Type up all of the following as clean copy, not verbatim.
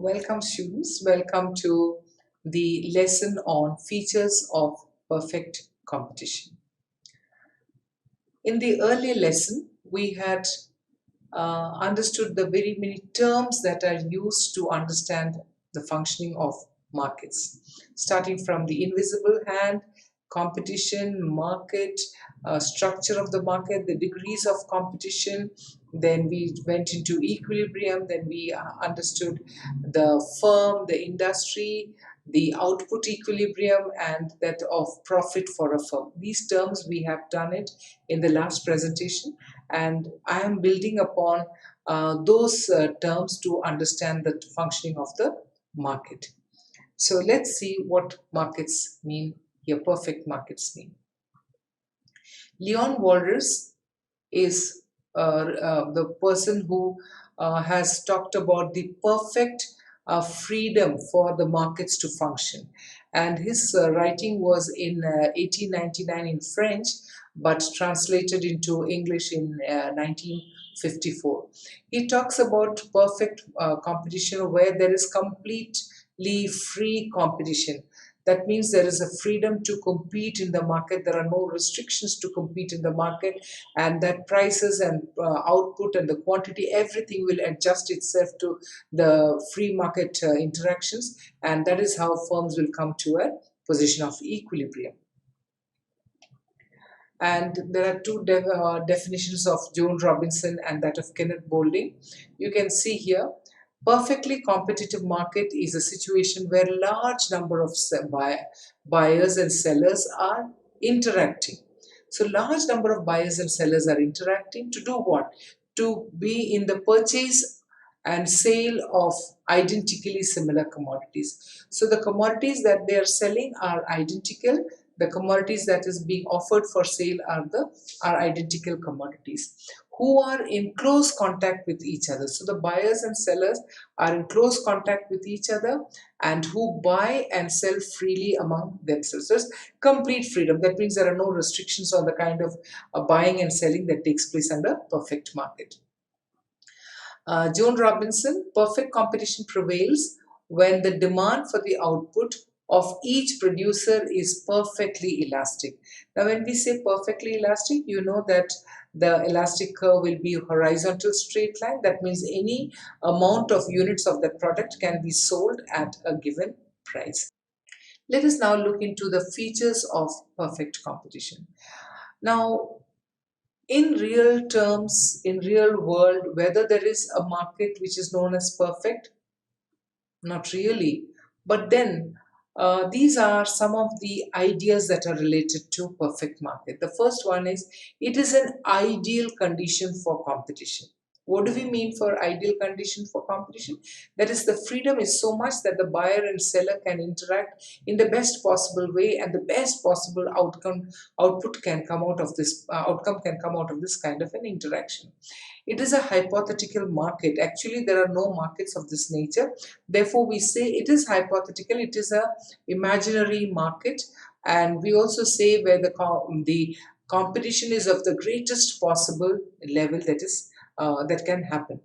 Welcome students, welcome to the lesson on features of perfect competition. In the earlier lesson, we had understood the very many terms that are used to understand the functioning of markets, starting from the invisible hand, competition, market, structure of the market, the degrees of competition. Then we went into equilibrium, then we understood the firm, the industry, the output equilibrium, and that of profit for a firm. These terms we have done it in the last presentation, and I am building upon those terms to understand the functioning of the market. So let's see what markets mean here, perfect markets mean. Leon Walras is the person who has talked about the perfect freedom for the markets to function. And his writing was in 1899 in French, but translated into English in 1954. He talks about perfect competition where there is completely free competition. That means there is a freedom to compete in the market. There are no restrictions to compete in the market, and that prices and output and the quantity, everything will adjust itself to the free market interactions, and that is how firms will come to a position of equilibrium. And there are two definitions of Joan Robinson and that of Kenneth Boulding. You can see here, perfectly competitive market is a situation where a large number of buyers and sellers are interacting. So large number of buyers and sellers are interacting to do what? To be in the purchase and sale of identically similar commodities. So the commodities that they are selling are identical. The commodities that is being offered for sale are identical commodities who are in close contact with each other. So the buyers and sellers are in close contact with each other and who buy and sell freely among themselves. So it's complete freedom. That means there are no restrictions on the kind of buying and selling that takes place under perfect market. Joan Robinson, perfect competition prevails when the demand for the output of each producer is perfectly elastic. Now, when we say perfectly elastic, you know that the elastic curve will be a horizontal straight line. That means any amount of units of that product can be sold at a given price. Let us now look into the features of perfect competition. Now, in real terms, in real world, whether there is a market which is known as perfect, not really. But then these are some of the ideas that are related to perfect market. The first one is it is an ideal condition for competition. What do we mean for ideal condition for competition? That is, the freedom is so much that the buyer and seller can interact in the best possible way, and the best possible output can come out of this outcome can come out of this kind of an interaction. It is a hypothetical market. Actually, there are no markets of this nature. Therefore, we say it is hypothetical. It is a imaginary market, and we also say where the competition is of the greatest possible level that can happen.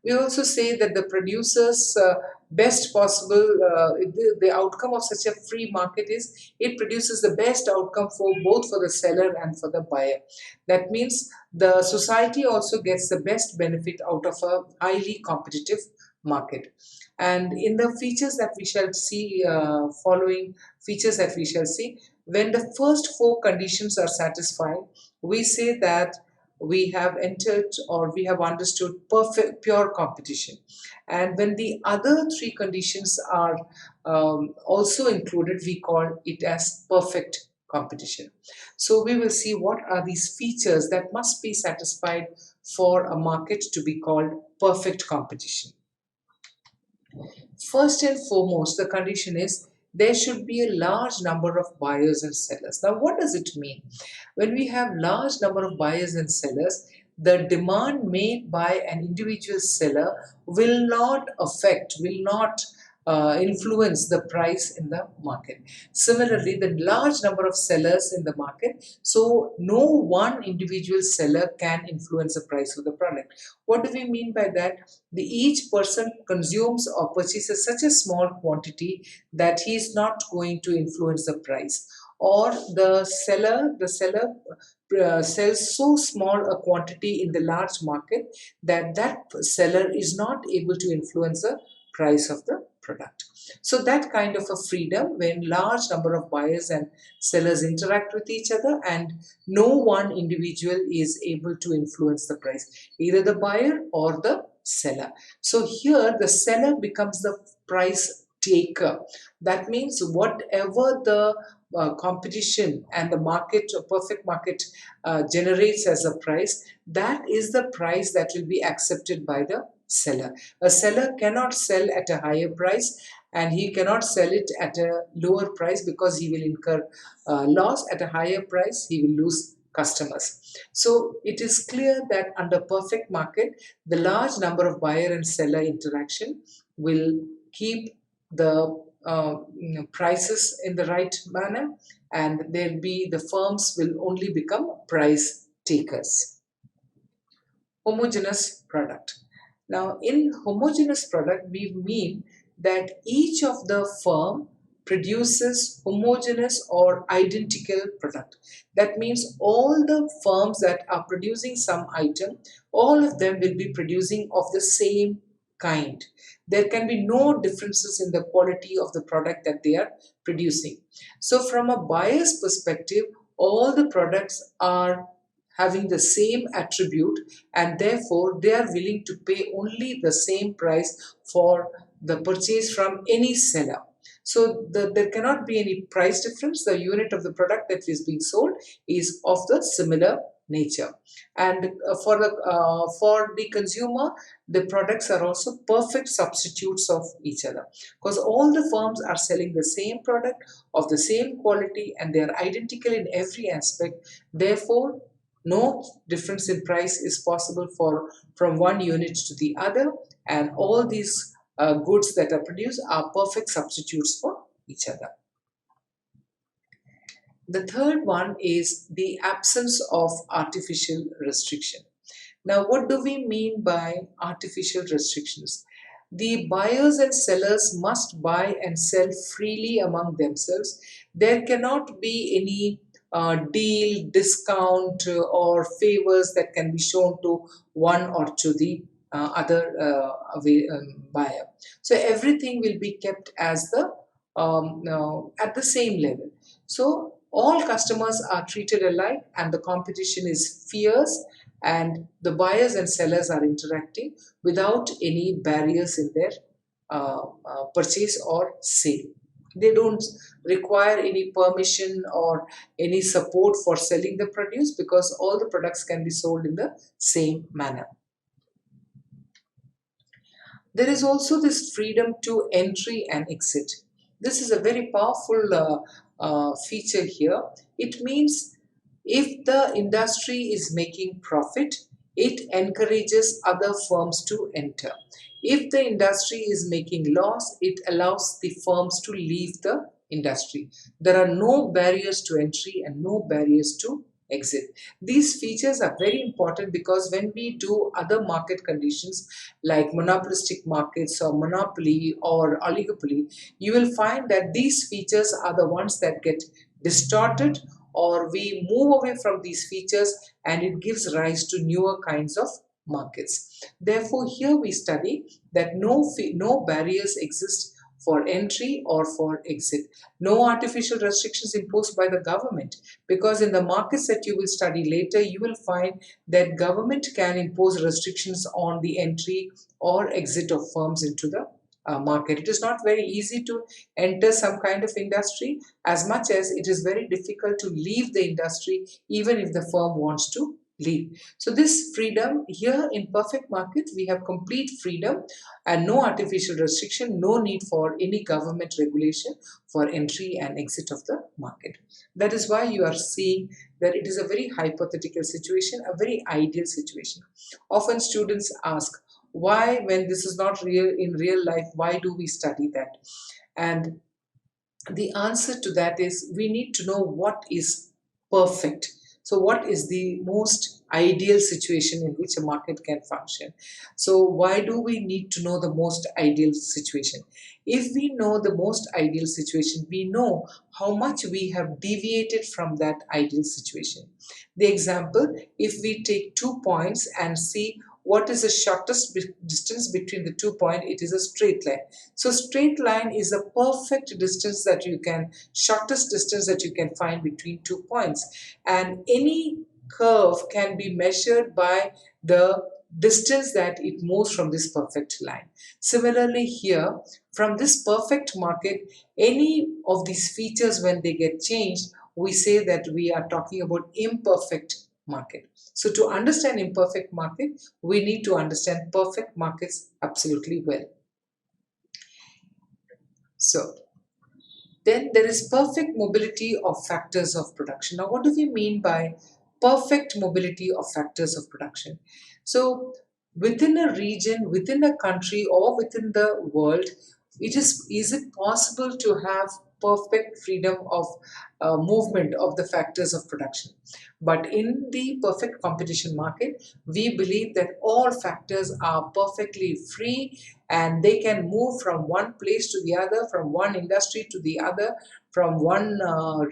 We also say that the producer's best possible, the outcome of such a free market is it produces the best outcome for both for the seller and for the buyer. That means the society also gets the best benefit out of a highly competitive market. And in the features that we shall see, following features that we shall see, when the first four conditions are satisfied, we say that we have entered or we have understood perfect pure competition. And when the other three conditions are also included, we call it as perfect competition. So we will see what are these features that must be satisfied for a market to be called perfect competition. First and foremost, the condition is there should be a large number of buyers and sellers. Now, what does it mean? When we have large number of buyers and sellers, the demand made by an individual seller will not influence the price in the market. Similarly, the large number of sellers in the market, so no one individual seller can influence the price of the product. What do we mean by that? Each person consumes or purchases such a small quantity that he is not going to influence the price, or the seller sells so small a quantity in the large market that seller is not able to influence the price of the product. So that kind of a freedom, when large number of buyers and sellers interact with each other and no one individual is able to influence the price, either the buyer or the seller. So here the seller becomes the price taker. That means whatever the competition and the market, a perfect market, generates as a price, that is the price that will be accepted by the seller. A seller cannot sell at a higher price and he cannot sell it at a lower price, because he will incur loss. At a higher price, he will lose customers. So it is clear that under perfect market, the large number of buyer and seller interaction will keep the prices in the right manner, and the firms will only become price takers. Homogeneous product. Now, in homogeneous product, we mean that each of the firm produces homogeneous or identical product. That means all the firms that are producing some item, all of them will be producing of the same kind. There can be no differences in the quality of the product that they are producing. So from a buyer's perspective, all the products are having the same attribute, and therefore they are willing to pay only the same price for the purchase from any seller. So there cannot be any price difference. The unit of the product that is being sold is of the similar nature. And for the consumer, the products are also perfect substitutes of each other, because all the firms are selling the same product of the same quality and they are identical in every aspect. Therefore, no difference in price is possible from one unit to the other, and all these goods that are produced are perfect substitutes for each other. The third one is the absence of artificial restriction. Now, what do we mean by artificial restrictions? The buyers and sellers must buy and sell freely among themselves. There cannot be any deal, discount, or favors that can be shown to one or to the other buyer. So everything will be kept as at the same level. So all customers are treated alike, and the competition is fierce, and the buyers and sellers are interacting without any barriers in their purchase or sale. They don't require any permission or any support for selling the produce, because all the products can be sold in the same manner. There is also this freedom to entry and exit. This is a very powerful feature here. It means if the industry is making profit, it encourages other firms to enter. If the industry is making loss, it allows the firms to leave the industry. There are no barriers to entry and no barriers to exit. These features are very important, because when we do other market conditions like monopolistic markets or monopoly or oligopoly, you will find that these features are the ones that get distorted, or we move away from these features, and it gives rise to newer kinds of markets. Therefore, here we study that no barriers exist for entry or for exit. No artificial restrictions imposed by the government, because in the markets that you will study later, you will find that government can impose restrictions on the entry or exit of firms into the market. It is not very easy to enter some kind of industry, as much as it is very difficult to leave the industry even if the firm wants to leave. So this freedom here in perfect market, we have complete freedom and no artificial restriction, no need for any government regulation for entry and exit of the market. That is why you are seeing that it is a very hypothetical situation, a very ideal situation. Often students ask, Why, when this is not real in real life, why do we study that? And the answer to that is we need to know what is perfect. So, what is the most ideal situation in which a market can function? So, why do we need to know the most ideal situation? If we know the most ideal situation, we know how much we have deviated from that ideal situation. The example, if we take 2 points and see what is the shortest distance between the 2 points, it is a straight line. So straight line is a perfect distance that you can, shortest distance that you can find between 2 points. And any curve can be measured by the distance that it moves from this perfect line. Similarly here, from this perfect market, any of these features when they get changed, we say that we are talking about imperfect market. So to understand imperfect market, we need to understand perfect markets absolutely well. So then there is perfect mobility of factors of production. Now, what do we mean by perfect mobility of factors of production? So, within a region, within a country, or within the world, is it possible to have perfect freedom of movement of the factors of production? But in the perfect competition market, we believe that all factors are perfectly free and they can move from one place to the other, from one industry to the other, from one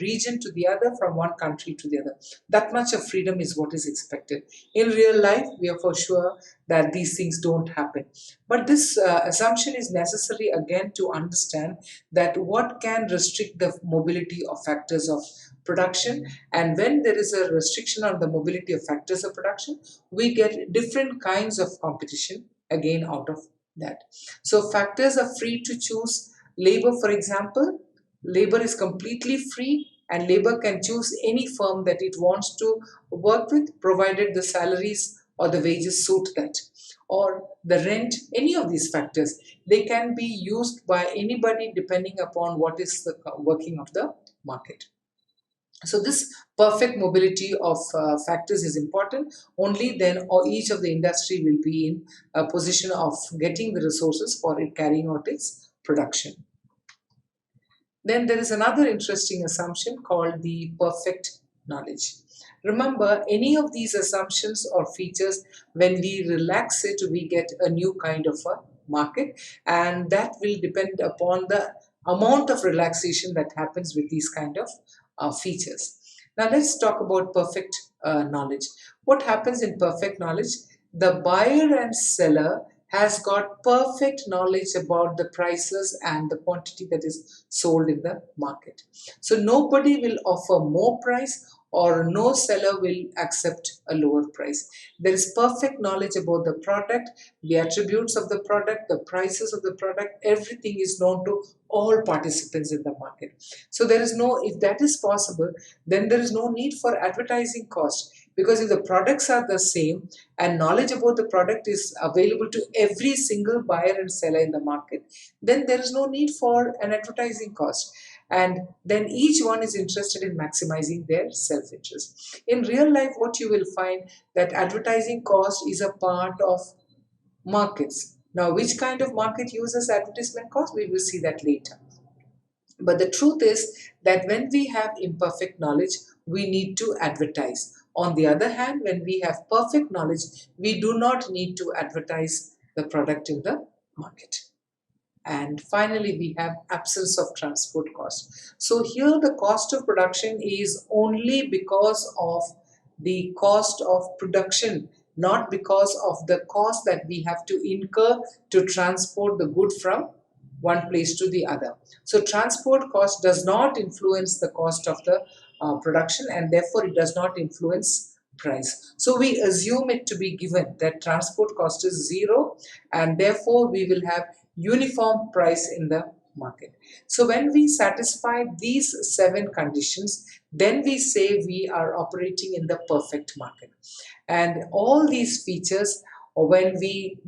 region to the other, from one country to the other. That much of freedom is what is expected. In real life, we are for sure that these things don't happen. But this assumption is necessary again to understand that what can restrict the mobility of factors of production, and when there is a restriction on the mobility of factors of production, we get different kinds of competition again out of that. So factors are free to choose. Labor, for example, labor is completely free and labor can choose any firm that it wants to work with, provided the salaries or the wages suit that. Or the rent, any of these factors, they can be used by anybody depending upon what is the working of the market. So this perfect mobility of factors is important. Only then or each of the industry will be in a position of getting the resources for it carrying out its production. Then there is another interesting assumption called the perfect knowledge. Remember, any of these assumptions or features, when we relax it, we get a new kind of a market, and that will depend upon the amount of relaxation that happens with these kind of features. Now, let's talk about perfect knowledge. What happens in perfect knowledge? The buyer and seller has got perfect knowledge about the prices and the quantity that is sold in the market. So nobody will offer more price or no seller will accept a lower price. There is perfect knowledge about the product, the attributes of the product, the prices of the product, everything is known to all participants in the market. So there is no, if that is possible, then there is no need for advertising cost, because if the products are the same and knowledge about the product is available to every single buyer and seller in the market, then there is no need for an advertising cost. And then each one is interested in maximizing their self-interest. In real life, what you will find that advertising cost is a part of markets. Now, which kind of market uses advertisement cost? We will see that later. But the truth is that when we have imperfect knowledge, we need to advertise. On the other hand, when we have perfect knowledge, we do not need to advertise the product in the market. And finally, we have absence of transport cost. So here the cost of production is only because of the cost of production, not because of the cost that we have to incur to transport the good from one place to the other. So transport cost does not influence the cost of the production, and therefore it does not influence price. So we assume it to be given that transport cost is zero, and therefore we will have uniform price in the market. So when we satisfy these 7 conditions, then we say we are operating in the perfect market. And all these features, when we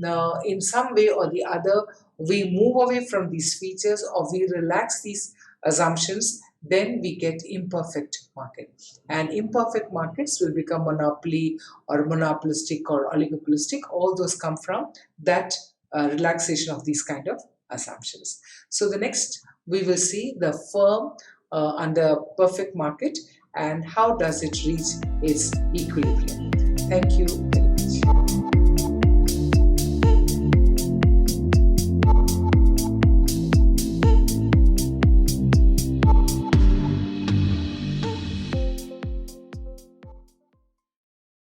in some way or the other we move away from these features or we relax these assumptions, then we get imperfect market. And imperfect markets will become monopoly or monopolistic or oligopolistic. All those come from that relaxation of these kind of assumptions. So the next we will see the firm under perfect market and how does it reach its equilibrium. Thank you.